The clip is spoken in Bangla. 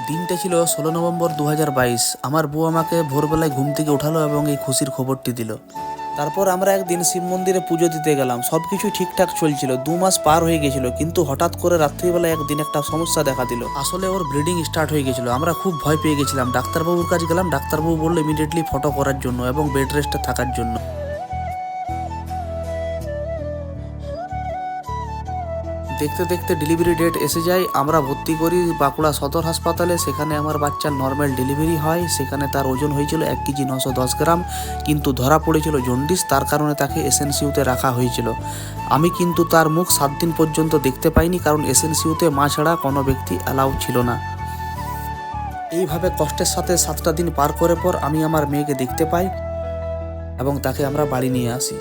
দিনটা ছিল 16 নভেম্বর 2022। আমার বউ আমাকে ভোরবেলায় ঘুম থেকে উঠালো এবং এই খুশির খবরটি দিল। তারপর আমরা একদিন শিব মন্দিরে পুজো দিতে গেলাম। সবকিছু ঠিকঠাক চলছিল, 2 মাস পার হয়ে গেছিল, কিন্তু হঠাৎ করে রাত্রিবেলা একদিন একটা সমস্যা দেখা দিল। আসলে ওর ব্লিডিং স্টার্ট হয়ে গেছিল। আমরা খুব ভয় পেয়ে গেছিলাম। ডাক্তারবাবুর কাছে গেলাম। ডাক্তারবাবু বললো ইমিডিয়েটলি ফটো করার জন্য এবং বেড রেস্টে থাকার জন্য। দেখতে দেখতে ডেলিভারি ডেট এসে যায়। আমরা ভর্তি করি বাঁকুড়া সদর হাসপাতালে। সেখানে আমার বাচ্চার নর্মাল ডেলিভারি হয়। সেখানে তার ওজন হয়েছিল 1 কেজি 910 গ্রাম, কিন্তু ধরা পড়েছিল জন্ডিস। তার কারণে তাকে এসএনসিইউতে রাখা হয়েছিল। আমি কিন্তু তার মুখ 7 দিন পর্যন্ত দেখতে পাইনি, কারণ এসএনসিইউতে মা ছাড়া কোনো ব্যক্তি অ্যালাউ ছিল না। এইভাবে কষ্টের সাথে 7টা দিন পার করে পর আমি আমার মেয়েকে দেখতে পাই এবং তাকে আমরা বাড়ি নিয়ে আসি।